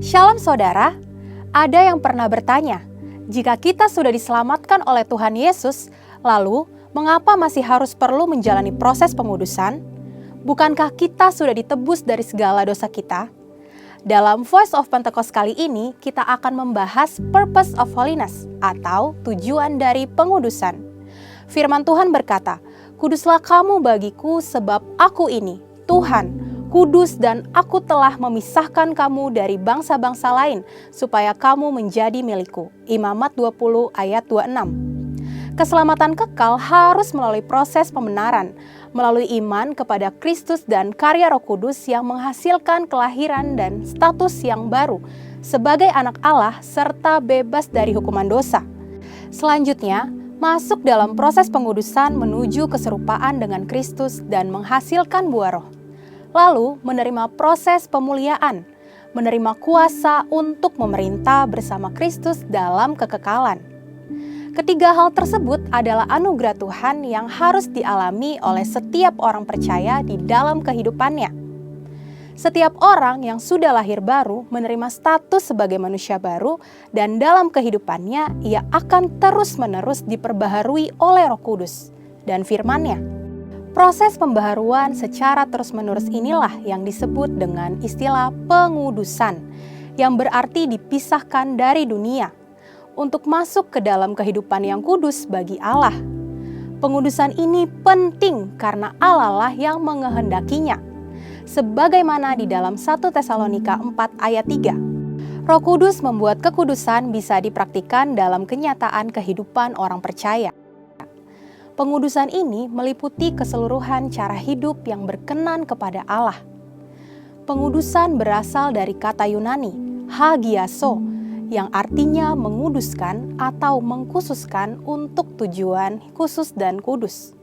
Shalom saudara, ada yang pernah bertanya, jika kita sudah diselamatkan oleh Tuhan Yesus, lalu mengapa masih harus perlu menjalani proses pengudusan? Bukankah kita sudah ditebus dari segala dosa kita? Dalam Voice of Pentecost kali ini, kita akan membahas Purpose of Holiness atau tujuan dari pengudusan. Firman Tuhan berkata, "Kuduslah kamu bagiku sebab aku ini, Tuhan, kudus dan aku telah memisahkan kamu dari bangsa-bangsa lain supaya kamu menjadi milikku." Imamat 20 ayat 26. Keselamatan kekal harus melalui proses pembenaran, melalui iman kepada Kristus dan karya Roh Kudus yang menghasilkan kelahiran dan status yang baru sebagai anak Allah serta bebas dari hukuman dosa. Selanjutnya, masuk dalam proses pengudusan menuju keserupaan dengan Kristus dan menghasilkan buah roh. Lalu menerima proses pemuliaan, menerima kuasa untuk memerintah bersama Kristus dalam kekekalan. Ketiga hal tersebut adalah anugerah Tuhan yang harus dialami oleh setiap orang percaya di dalam kehidupannya. Setiap orang yang sudah lahir baru menerima status sebagai manusia baru dan dalam kehidupannya ia akan terus-menerus diperbaharui oleh Roh Kudus dan firman-Nya. Proses pembaharuan secara terus-menerus inilah yang disebut dengan istilah pengudusan, yang berarti dipisahkan dari dunia, untuk masuk ke dalam kehidupan yang kudus bagi Allah. Pengudusan ini penting karena Allah lah yang mengehendakinya. Sebagaimana di dalam 1 Tesalonika 4 ayat 3. Roh Kudus membuat kekudusan bisa dipraktikkan dalam kenyataan kehidupan orang percaya. Pengudusan ini meliputi keseluruhan cara hidup yang berkenan kepada Allah. Pengudusan berasal dari kata Yunani, hagiaso, yang artinya menguduskan atau mengkhususkan untuk tujuan khusus dan kudus.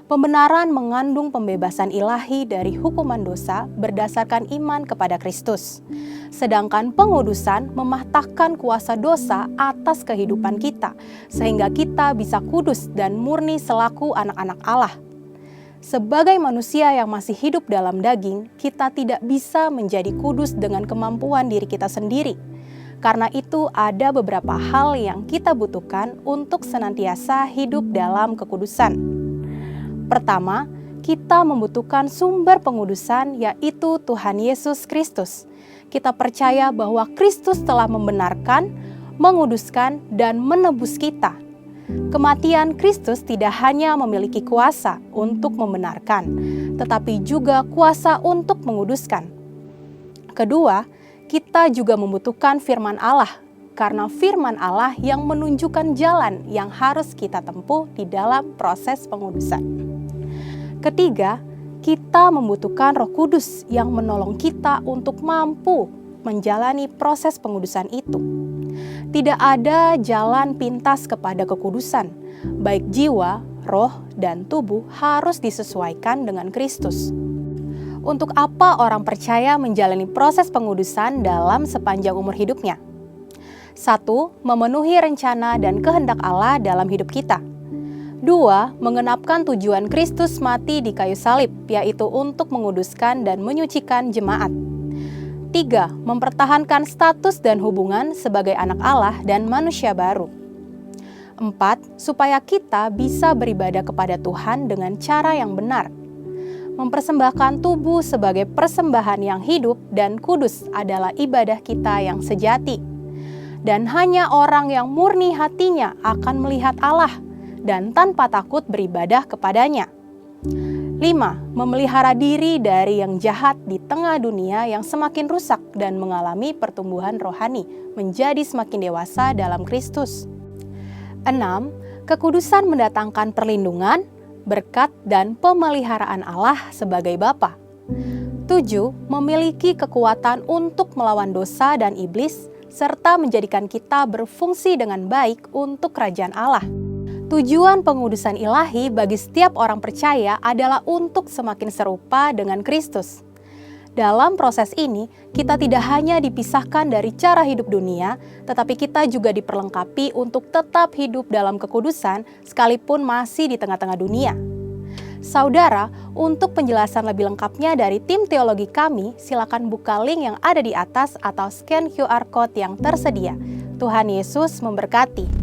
Pembenaran mengandung pembebasan ilahi dari hukuman dosa berdasarkan iman kepada Kristus. Sedangkan pengudusan mematahkan kuasa dosa atas kehidupan kita, sehingga kita bisa kudus dan murni selaku anak-anak Allah. Sebagai manusia yang masih hidup dalam daging, kita tidak bisa menjadi kudus dengan kemampuan diri kita sendiri. Karena itu ada beberapa hal yang kita butuhkan untuk senantiasa hidup dalam kekudusan. Pertama, kita membutuhkan sumber pengudusan yaitu Tuhan Yesus Kristus. Kita percaya bahwa Kristus telah membenarkan, menguduskan, dan menebus kita. Kematian Kristus tidak hanya memiliki kuasa untuk membenarkan, tetapi juga kuasa untuk menguduskan. Kedua, kita juga membutuhkan firman Allah, karena firman Allah yang menunjukkan jalan yang harus kita tempuh di dalam proses pengudusan. Ketiga, kita membutuhkan Roh Kudus yang menolong kita untuk mampu menjalani proses pengudusan itu. Tidak ada jalan pintas kepada kekudusan, baik jiwa, roh, dan tubuh harus disesuaikan dengan Kristus. Untuk apa orang percaya menjalani proses pengudusan dalam sepanjang umur hidupnya? 1. Memenuhi rencana dan kehendak Allah dalam hidup kita. 2. Mengenapkan tujuan Kristus mati di kayu salib, yaitu untuk menguduskan dan menyucikan jemaat. 3. Mempertahankan status dan hubungan sebagai anak Allah dan manusia baru. 4. Supaya kita bisa beribadah kepada Tuhan dengan cara yang benar. Mempersembahkan tubuh sebagai persembahan yang hidup dan kudus adalah ibadah kita yang sejati. Dan hanya orang yang murni hatinya akan melihat Allah dan tanpa takut beribadah kepadanya. 5. Memelihara diri dari yang jahat di tengah dunia yang semakin rusak dan mengalami pertumbuhan rohani menjadi semakin dewasa dalam Kristus. 6. Kekudusan mendatangkan perlindungan, berkat, dan pemeliharaan Allah sebagai Bapa. 7. Memiliki kekuatan untuk melawan dosa dan iblis, serta menjadikan kita berfungsi dengan baik untuk kerajaan Allah. Tujuan pengudusan ilahi bagi setiap orang percaya adalah untuk semakin serupa dengan Kristus. Dalam proses ini, kita tidak hanya dipisahkan dari cara hidup dunia, tetapi kita juga diperlengkapi untuk tetap hidup dalam kekudusan sekalipun masih di tengah-tengah dunia. Saudara, untuk penjelasan lebih lengkapnya dari tim teologi kami, silakan buka link yang ada di atas atau scan QR Code yang tersedia. Tuhan Yesus memberkati.